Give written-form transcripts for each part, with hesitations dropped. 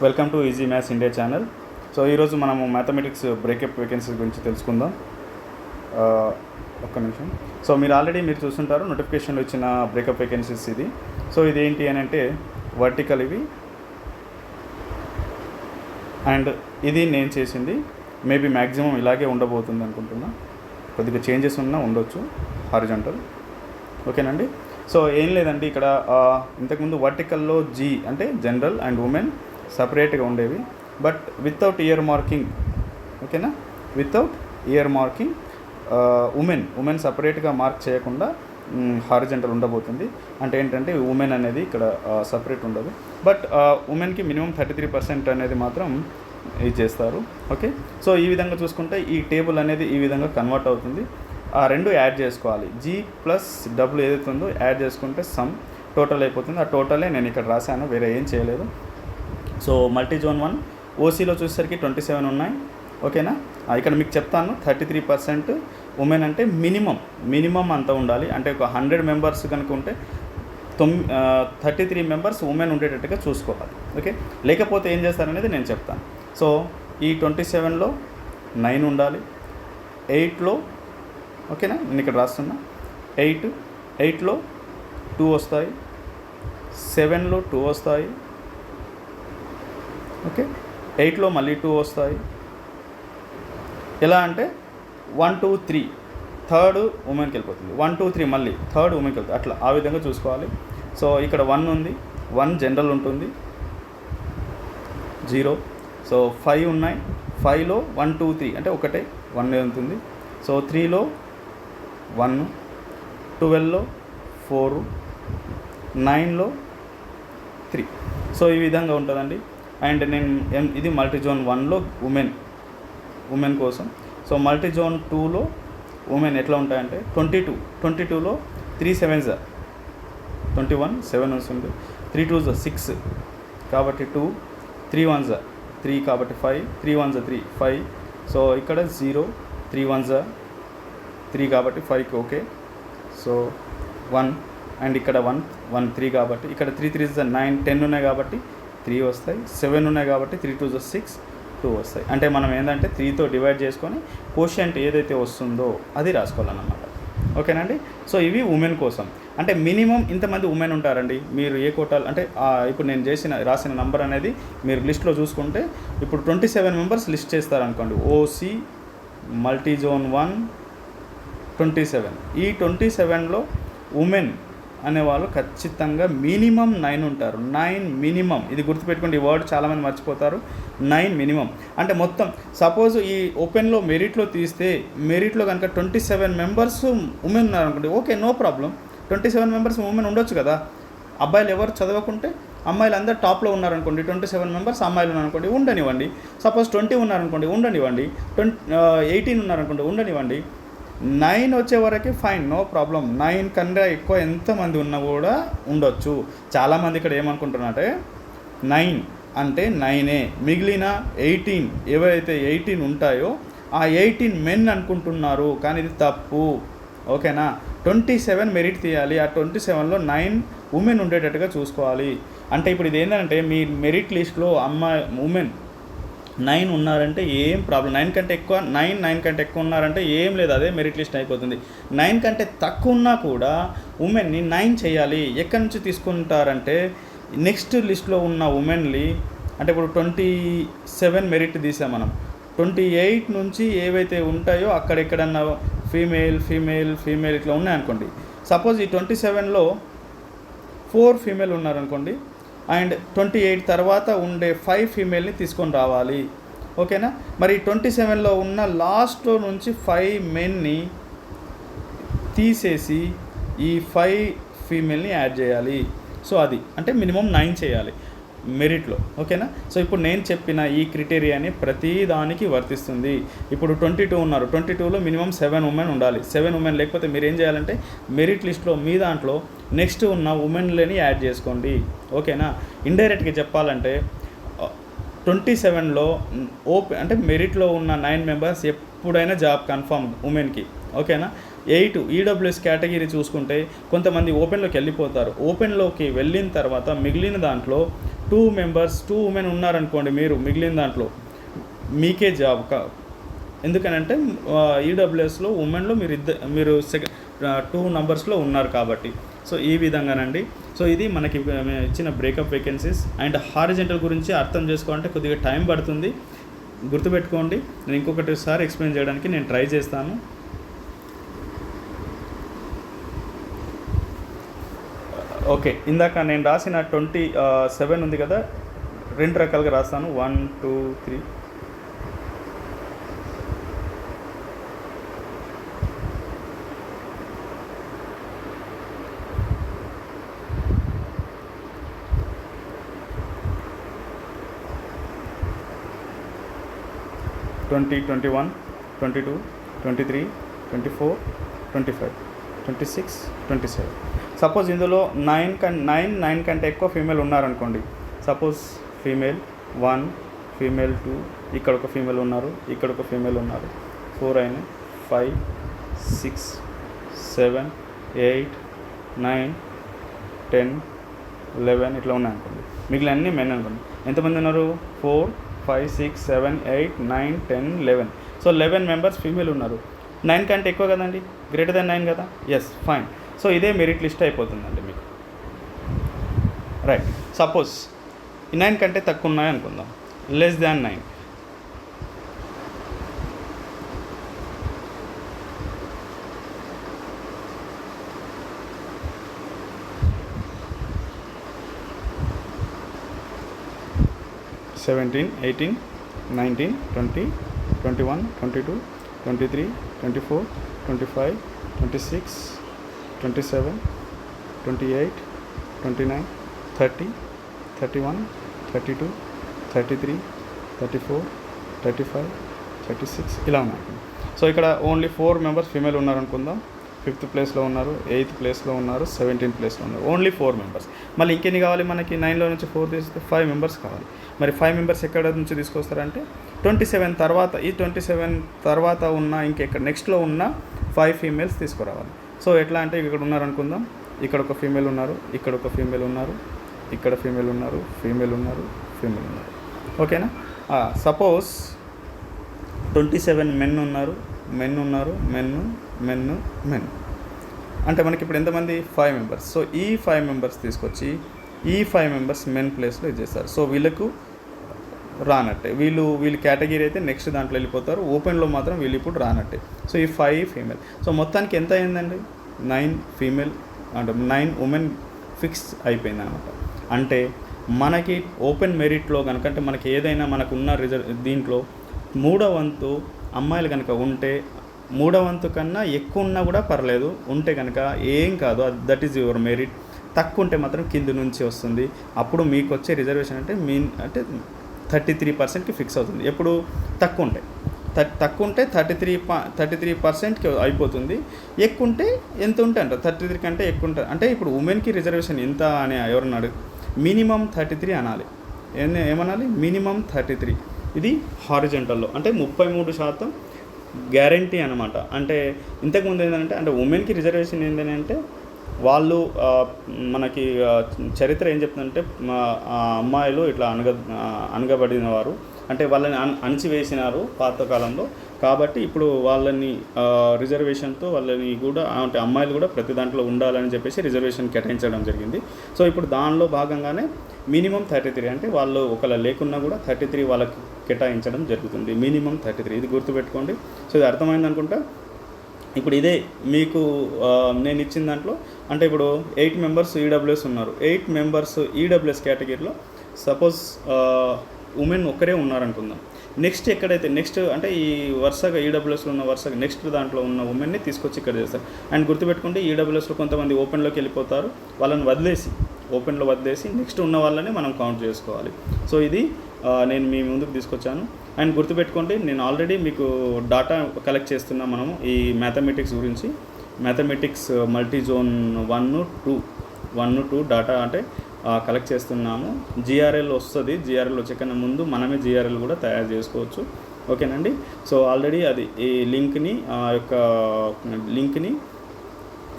Welcome to easy maths India channel. So ఈరోజు మనము mathematics breakup vacancies గురించి తెలుసుకుందాం. ఒక్క నిమిషం. సో మీరు చూస్తుంటారు నోటిఫికేషన్లో ఇచ్చిన బ్రేకప్ వేకెన్సీస్ ఇది. సో ఇది ఏంటి అని అంటే వర్టికల్ ఇవి, అండ్ ఇది నేను చేసింది. మేబీ మ్యాక్సిమం ఇలాగే ఉండబోతుంది అనుకుంటున్నా, కొద్దిగా చేంజెస్ ఉన్నా ఉండొచ్చు హారిజాంటల్. ఓకేనండి. సో ఏం లేదండి, ఇక్కడ ఇంతకుముందు వర్టికల్లో జీ అంటే జనరల్ అండ్ ఉమెన్ సపరేట్గా ఉండేవి, బట్ వితౌట్ ఇయర్ మార్కింగ్. ఓకేనా, వితౌట్ ఇయర్ మార్కింగ్ ఉమెన్ సపరేట్గా మార్క్ చేయకుండా హారిజంటల్ ఉండబోతుంది. అంటే ఏంటంటే ఉమెన్ అనేది ఇక్కడ సపరేట్ ఉండదు, బట్ ఉమెన్కి మినిమం 33% అనేది మాత్రం ఇది చేస్తారు. ఓకే, సో ఈ విధంగా చూసుకుంటే ఈ టేబుల్ అనేది ఈ విధంగా కన్వర్ట్ అవుతుంది. ఆ రెండు యాడ్ చేసుకోవాలి, జీ ప్లస్ డబ్ల్యూ ఏదైతే ఉందో యాడ్ చేసుకుంటే సమ్ టోటల్ అయిపోతుంది. ఆ టోటలే నేను ఇక్కడ రాశాను, వేరే ఏం చేయలేదు. సో మల్టీ జోన్ 1 ఓసీలో చూసేసరికి 27 ఉన్నాయి. ఓకేనా, ఇక్కడ మీకు చెప్తాను 33% ఉమెన్ అంటే మినిమం అంత ఉండాలి. అంటే ఒక 100 మెంబర్స్ కనుక ఉంటే 33 మెంబర్స్ ఉమెన్ ఉండేటట్టుగా చూసుకోవాలి. ఓకే, లేకపోతే ఏం చేస్తారనేది నేను చెప్తాను. సో ఈ 27లో 9 ఉండాలి, 8లో ఓకేనా నేను ఇక్కడ రాస్తున్నా 8లో 2 వస్తాయి, 7లో 2 వస్తాయి. ఓకే, 8లో మళ్ళీ 2 వస్తాయి. ఎలా అంటే 1 2 3 థర్డ్ ఉమెన్కి వెళ్ళిపోతుంది, 1 2 3 మళ్ళీ థర్డ్ ఉమెన్కి వెళ్తుంది. అట్లా ఆ విధంగా చూసుకోవాలి. సో ఇక్కడ 1 ఉంది, 1 జనరల్ ఉంటుంది, 0. సో 5 ఉన్నాయి, 5లో 1 2 3 అంటే ఒకటే 1 ఉంటుంది. సో 3లో 1, 12లో 4, 9లో 3. సో ఈ విధంగా ఉంటుందండి. అండ్ నేను ఇది మల్టీ జోన్ 1లో ఉమెన్ కోసం. సో మల్టీ జోన్ 2లో ఉమెన్ ఎట్లా ఉంటాయంటే 22లో 3 7s 21, 7 వస్తుంది, 3 2s 6 కాబట్టి 2, 3 1s 3 కాబట్టి 5, 3 1s 3 5. సో ఇక్కడ 0, 3 1s 3 కాబట్టి 5కి ఓకే. సో 1 అండ్ ఇక్కడ 1 3 కాబట్టి ఇక్కడ 3 3s 9, 10 ఉన్నాయి కాబట్టి 3 వస్తాయి, 7 ఉన్నాయి కాబట్టి 3 2s 6, 2 వస్తాయి. అంటే మనం ఏంటంటే 3తో డివైడ్ చేసుకొని కోషియంట్ ఏదైతే వస్తుందో అది రాసుకోవాలన్నమాట. ఓకేనండి. సో ఇవి ఉమెన్ కోసం. అంటే మినిమం ఇంతమంది ఉమెన్ ఉంటారండి. మీరు ఏ కోటాలు అంటే ఇప్పుడు నేను రాసిన నంబర్ అనేది మీరు లిస్ట్లో చూసుకుంటే ఇప్పుడు 27 మెంబర్స్ లిస్ట్ చేస్తారనుకోండి. OC multi zone 1 27. ఈ 27లో ఉమెన్ అనేవాళ్ళు ఖచ్చితంగా మినిమం 9 ఉంటారు. 9 మినిమం, ఇది గుర్తుపెట్టుకోండి. ఈ వర్డ్ చాలామంది మర్చిపోతారు. 9 మినిమం అంటే మొత్తం సపోజ్ ఈ ఓపెన్లో మెరిట్లో తీస్తే మెరిట్లో కనుక 27 మెంబర్స్ ఉమెన్ ఉన్నారనుకోండి, okay no problem. 27 members women ఉండొచ్చు కదా. అబ్బాయిలు ఎవరు చదవకుంటే అమ్మాయిలు అందరూ టాప్లో ఉన్నారనుకోండి, 27 మెంబర్స్ అమ్మాయిలు ఉన్నారనుకోండి ఉండనివ్వండి. సపోజ్ 20 ఉన్నారనుకోండి ఉండనివ్వండి, 18 ఉన్నారనుకోండి ఉండనివ్వండి. 9 వచ్చే వరకు ఫైన్, నో ప్రాబ్లం. 9 కన్నా ఎక్కువ ఎంతమంది ఉన్నా కూడా ఉండొచ్చు. చాలామంది ఇక్కడ ఏమనుకుంటున్నారంటే 9 అంటే 9ఏ, మిగిలిన 18 ఏవైతే 18 ఉంటాయో ఆ 18 మెన్ అనుకుంటున్నారు, కానీ ఇది తప్పు. ఓకేనా, 27 మెరిట్ తీయాలి. ఆ 27లో 9 ఉమెన్ ఉండేటట్టుగా చూసుకోవాలి. అంటే ఇప్పుడు ఇది ఏంటంటే మీ మెరిట్ లిస్ట్లో ఉమెన్ 9 ఉన్నారంటే ఏం ప్రాబ్లం. 9 కంటే ఎక్కువ ఉన్నారంటే ఏం లేదు, అదే మెరిట్ లిస్ట్ అయిపోతుంది. 9 కంటే తక్కువ ఉన్నా కూడా ఉమెన్ని 9 చేయాలి. ఎక్కడి నుంచి తీసుకుంటారంటే నెక్స్ట్ లిస్ట్లో ఉన్న ఉమెన్లు అంటే ఇప్పుడు 27 మెరిట్ తీసాం మనం, 28 నుంచి ఏవైతే ఉంటాయో అక్కడెక్కడన్నా ఫీమేల్ ఇట్లా ఉన్నాయనుకోండి. సపోజ్ ఈ 27లో 4 ఫీమేల్ ఉన్నారనుకోండి, అండ్ 28 తర్వాత ఉండే 5 ఫీమేల్ని తీసుకొని రావాలి. ఓకేనా, మరి 27లో ఉన్న లాస్ట్లో నుంచి 5 మెన్ని తీసేసి ఈ 5 ఫీమేల్ని యాడ్ చేయాలి. సో అది అంటే మినిమం 9 చేయాలి మెరిట్లో. ఓకేనా, సో ఇప్పుడు నేను చెప్పిన ఈ క్రిటేరియాని ప్రతి దానికి వర్తిస్తుంది. ఇప్పుడు 22 ఉన్నారు, 22లో మినిమం 7 ఉమెన్ ఉండాలి. 7 ఉమెన్ లేకపోతే మీరు ఏం చేయాలంటే మెరిట్ లిస్ట్లో మీ దాంట్లో నెక్స్ట్ ఉన్న ఉమెన్లని యాడ్ చేసుకోండి. ఓకేనా, ఇండైరెక్ట్గా చెప్పాలంటే 27లో అంటే మెరిట్లో ఉన్న 9 మెంబర్స్ ఎప్పుడైనా జాబ్ కన్ఫర్మ్ ఉమెన్కి. ఓకేనా, 8 ఈడబ్ల్యూఎస్ కేటగిరీ చూసుకుంటే కొంతమంది ఓపెన్లోకి వెళ్ళిపోతారు. ఓపెన్లోకి వెళ్ళిన తర్వాత మిగిలిన దాంట్లో 2 మెంబర్స్ 2 ఉమెన్ ఉన్నారనుకోండి, మీరు మిగిలిన దాంట్లో మీకే జాబ్ ఎందుకనంటే ఈడబ్ల్యూఎస్లో ఉమెన్లో మీరు 2 నంబర్స్లో ఉన్నారు కాబట్టి. సో ఈ విధంగానండి. సో ఇది మనకి ఇచ్చిన బ్రేకప్ వేకెన్సీస్. అండ్ హారిజెంటల్ గురించి అర్థం చేసుకోవాలంటే కొద్దిగా టైం పడుతుంది, గుర్తుపెట్టుకోండి. నేను ఇంకొకటిసారి ఎక్స్ప్లెయిన్ చేయడానికి నేను ట్రై చేస్తాను. ఓకే, ఇందాక నేను రాసిన 27 ఉంది కదా, 2 రకాలుగా రాస్తాను. 1 2 3. ట్వంటీ 21 22 23 24 25 26 27. సపోజ్ ఇందులో 9 కంటే ఎక్కువ ఫీమేల్ ఉన్నారనుకోండి. సపోజ్ ఫీమేల్ 1, ఫీమేల్ 2, ఇక్కడ ఒక ఫీమేల్ ఉన్నారు, ఇక్కడ ఒక ఫీమేల్ ఉన్నారు, 4 అయినాయి, 5 6 7 8 9 10 11 ఇట్లా ఉన్నాయి అనుకోండి. మిగిలిన అన్ని మెన్ అనుకోండి. ఎంతమంది ఉన్నారు? 4 5 6 7 8 9 10 11. సో 11 మెంబర్స్ ఫీమేల్ ఉన్నారు. 9 కంటే ఎక్కువ కదండి, గ్రేటర్ దెన్ 9 కదా. Yes, fine. సో ఇదే మెరిట్ లిస్ట్ అయిపోతుందండి మీకు. రైట్. సపోజ్ 9 కంటే తక్కువ ఉన్నాయి అనుకుందాం, లెస్ దాన్ 9. సెవెంటీన్ 18 19 20 21 22 23 24 25 26 27 28 29 30 31 32 33 34 35 36 ఇలా ఉన్నాయి. సో ఇక్కడ ఓన్లీ 4 మెంబర్స్ ఫీమేల్ ఉన్నారనుకుందాం. 5th ప్లేస్లో ఉన్నారు, 8th ప్లేస్లో ఉన్నారు, 17th ప్లేస్లో ఉన్నారు. Only 4 members. మళ్ళీ ఇంకెన్ని కావాలి మనకి? 9లో నుంచి 4 తీస్తే 5 మెంబర్స్ కావాలి. మరి 5 మెంబర్స్ ఎక్కడ నుంచి తీసుకొస్తారంటే 27 తర్వాత, ఈ 27 తర్వాత ఉన్న ఇంకెక్కడ నెక్స్ట్లో ఉన్న 5 ఫీమేల్స్ తీసుకురావాలి. సో ఎట్లా అంటే ఇక్కడ ఉన్నారనుకుందాం, ఇక్కడ ఒక ఫీమేల్ ఉన్నారు, ఇక్కడ ఒక ఫీమేల్ ఉన్నారు, ఇక్కడ ఫీమేల్ ఉన్నారు, ఫీమేల్ ఉన్నారు, ఫీమేల్ ఉన్నారు. ఓకేనా? సపోజ్ 27 మెన్ ఉన్నారు, మెన్ ఉన్నారు, మెన్ అంటే మనకి ఇప్పుడు ఎంతమంది? 5 మెంబర్స్. సో ఈ 5 మెంబర్స్ తీసుకొచ్చి ఈ 5 మెంబర్స్ మెన్ ప్లేస్లో ఇచ్చేస్తారు. సో వీళ్ళకు రానట్టే, వీళ్ళు కేటగిరీ అయితే నెక్స్ట్ దాంట్లో వెళ్ళిపోతారు. ఓపెన్లో మాత్రం వీళ్ళు ఇప్పుడు రానట్టే. సో ఈ 5 ఫీమేల్. సో మొత్తానికి ఎంత అయిందండి? 9 ఫీమేల్ అంటే 9 ఉమెన్ ఫిక్స్ అయిపోయింది అనమాట. అంటే మనకి ఓపెన్ మెరిట్లో కనుక, అంటే మనకి ఏదైనా మనకున్న దీంట్లో 3వ వంతు అమ్మాయిలు కనుక ఉంటే, 3వ వంతు కన్నా ఎక్కువ ఉన్నా కూడా పర్లేదు, ఉంటే కనుక ఏం కాదు, దట్ ఈజ్ యువర్ మెరిట్. తక్కువ ఉంటే మాత్రం కింది నుంచి వస్తుంది. అప్పుడు మీకు వచ్చే రిజర్వేషన్ అంటే 33%కి ఫిక్స్ అవుతుంది. ఎప్పుడు తక్కువ ఉంటే 33%కి అయిపోతుంది. ఎక్కువ ఉంటే ఎంత ఉంటే అంట 33 కంటే ఎక్కువ ఉంటుంది. అంటే ఇప్పుడు ఉమెన్కి రిజర్వేషన్ ఎంత అని ఎవరన్నా మినిమం 33 అనాలి. ఏమనాలి? మినిమం 33. ఇది హారిజెంటల్లో అంటే 33% గ్యారంటీ అనమాట. అంటే ఇంతకుముందు ఏంటంటే, అంటే ఉమెన్కి రిజర్వేషన్ ఏంటంటే వాళ్ళు మనకి చరిత్ర ఏం చెప్తుందంటే, అమ్మాయిలు ఇట్లా అనగబడిన వారు, అంటే వాళ్ళని అణిచివేసినారు పాతకాలంలో. కాబట్టి ఇప్పుడు వాళ్ళని రిజర్వేషన్తో వాళ్ళని కూడా, అంటే అమ్మాయిలు కూడా ప్రతి దాంట్లో ఉండాలని చెప్పేసి రిజర్వేషన్ కేటాయించడం జరిగింది. సో ఇప్పుడు దానిలో భాగంగానే మినిమం 33, అంటే వాళ్ళు ఒకవేళ లేకున్నా కూడా 33 వాళ్ళకి కేటాయించడం జరుగుతుంది. మినిమం 33. ఇది గుర్తుపెట్టుకోండి. సో ఇది అర్థమైంది అనుకుంటా. ఇప్పుడు ఇదే మీకు నేను ఇచ్చిన దాంట్లో, అంటే ఇప్పుడు 8 మెంబర్స్ ఈడబ్ల్యూఎస్ ఉన్నారు. 8 మెంబర్స్ ఈడబ్ల్యూఎస్ కేటగిరీలో సపోజ్ ఉమెన్ ఒక్కరే ఉన్నారనుకుందాం. నెక్స్ట్ ఎక్కడైతే అంటే ఈ వరుసగా ఈడబ్ల్యూఎస్లో ఉన్న వరుసగా నెక్స్ట్ దాంట్లో ఉన్న ఉమెన్ని తీసుకొచ్చి ఇక్కడ చేస్తారు. అండ్ గుర్తుపెట్టుకుంటే ఈడబ్ల్యూఎస్లో కొంతమంది ఓపెన్లోకి వెళ్ళిపోతారు, వాళ్ళని ఓపెన్లో వదిలేసి నెక్స్ట్ ఉన్న వాళ్ళని మనం కౌంట్ చేసుకోవాలి. సో ఇది నేను మీ ముందుకు తీసుకొచ్చాను. అండ్ గుర్తుపెట్టుకోండి, నేను ఆల్రెడీ మీకు డాటా కలెక్ట్ చేస్తున్నాం మనము ఈ మ్యాథమెటిక్స్ గురించి. మ్యాథమెటిక్స్ మల్టీ జోన్ 1 2 డాటా అంటే కలెక్ట్ చేస్తున్నాము. జిఆర్ఎల్ వస్తుంది. జిఆర్ఎల్ వచ్చే కన్నా ముందు మనమే జిఆర్ఎల్ కూడా తయారు చేసుకోవచ్చు. ఓకేనండి. సో ఆల్రెడీ అది ఈ లింక్ని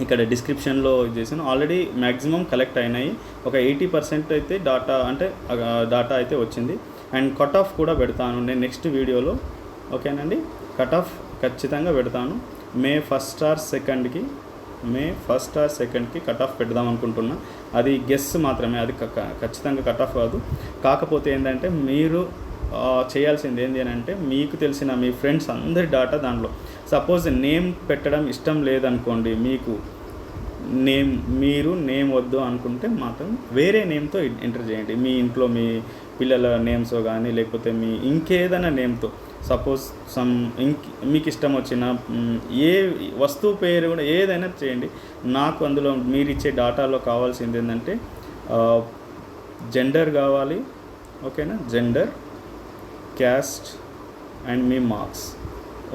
ఇక్కడ డిస్క్రిప్షన్లో చేసాను. ఆల్రెడీ మ్యాక్సిమం కలెక్ట్ అయినాయి. ఒక 80% అయితే డాటా అయితే వచ్చింది. అండ్ కట్ ఆఫ్ కూడా పెడతాను నేను నెక్స్ట్ వీడియోలో. ఓకేనండి, కట్ ఆఫ్ ఖచ్చితంగా పెడతాను. మే 1st or 2nd cut off పెడదాం అనుకుంటున్నా. అది గెస్ మాత్రమే, అది ఖచ్చితంగా కట్ ఆఫ్ కాదు. కాకపోతే ఏంటంటే మీరు చేయాల్సింది ఏంటి అని అంటే, మీకు తెలిసిన మీ ఫ్రెండ్స్ అందరి డాటా దాంట్లో, సపోజ్ నేమ్ పెట్టడం ఇష్టం లేదనుకోండి, మీరు నేమ్ వద్దు అనుకుంటే మాత్రం వేరే నేమ్తో ఎంటర్ చేయండి. మీ ఇంట్లో మీ పిల్లల నేమ్స్ కానీ, లేకపోతే మీ ఇంకేదైనా నేమ్తో, సపోజ్ మీకు ఇష్టం వచ్చిన ఏ వస్తువు పేరు కూడా ఏదైనా చేయండి. నాకు అందులో మీరు ఇచ్చే డాటాలో కావాల్సింది ఏంటంటే జెండర్ కావాలి. ఓకేనా, gender, caste and me marks.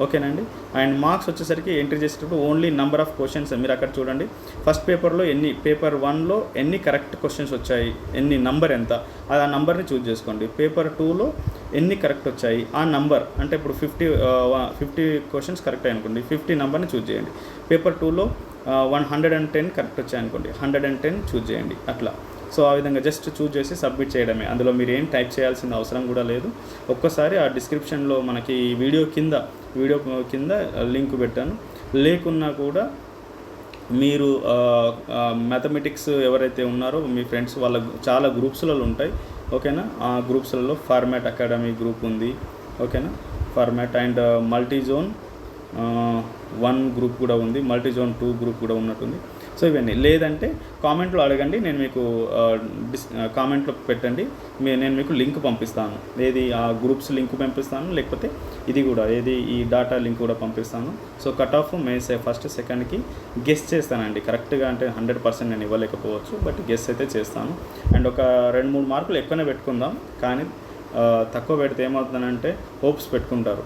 ఓకేనండి, అండ్ మార్క్స్ వచ్చేసరికి ఎంట్రీ చేసేటప్పుడు ఓన్లీ నెంబర్ ఆఫ్ క్వశ్చన్స్ మీరు అక్కడ చూడండి. ఫస్ట్ పేపర్లో పేపర్ 1లో ఎన్ని కరెక్ట్ క్వశ్చన్స్ వచ్చాయి, ఎన్ని నంబర్ ఎంత, ఆ నంబర్ని చూజ్ చేసుకోండి. పేపర్ 2లో ఎన్ని కరెక్ట్ వచ్చాయి, ఆ నంబర్ అంటే ఇప్పుడు 50 క్వశ్చన్స్ కరెక్ట్ అయ్యి అనుకోండి, 50 నెంబర్ని చూజ్ చేయండి. పేపర్ 2లో 110 కరెక్ట్ వచ్చాయి అనుకోండి, 110 చూజ్ చేయండి. అట్లా సో ఆ విధంగా జస్ట్ చూజ్ చేసి సబ్మిట్ చేయడమే. అందులో మీరు ఏం టైప్ చేయాల్సిన అవసరం కూడా లేదు. ఒక్కసారి ఆ డిస్క్రిప్షన్లో మనకి వీడియో కింద లింక్ పెట్టాను. లేకున్నా కూడా మీరు మ్యాథమెటిక్స్ ఎవరైతే ఉన్నారో మీ ఫ్రెండ్స్, వాళ్ళ చాలా గ్రూప్స్లలో ఉంటాయి. ఓకేనా, ఆ గ్రూప్స్లలో ఫార్మాట్ అకాడమీ గ్రూప్ ఉంది. ఓకేనా, ఫార్మాట్ అండ్ మల్టీజోన్ 1 గ్రూప్ కూడా ఉంది, మల్టీజోన్ 2 గ్రూప్ కూడా ఉన్నట్టుంది. సో ఇవన్నీ లేదంటే కామెంట్లో అడగండి, నేను మీకు కామెంట్లో పెట్టండి, నేను మీకు లింక్ పంపిస్తాను. ఏది ఆ గ్రూప్స్ లింక్ పంపిస్తాను, లేకపోతే ఇది కూడా ఈ డాటా లింక్ కూడా పంపిస్తాను. So cut of May 1st 2nd guess చేస్తానండి. కరెక్ట్గా అంటే 100% నేను ఇవ్వలేకపోవచ్చు, బట్ గెస్ అయితే చేస్తాను. అండ్ ఒక 2-3 మార్కులు ఎక్కువనే పెట్టుకుందాం, కానీ తక్కువ పెడితే ఏమవుతుందంటే హోప్స్ పెట్టుకుంటారు.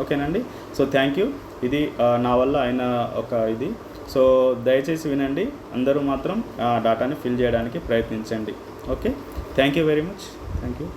ఓకేనండి, సో థ్యాంక్ యూ. ఇది నా వల్ల అయిన ఒక ఇది. సో దయచేసి వినండి, అందరూ మాత్రం ఆ డాటాని ఫిల్ చేయడానికి ప్రయత్నించండి. Okay, thank you very much. Thank you.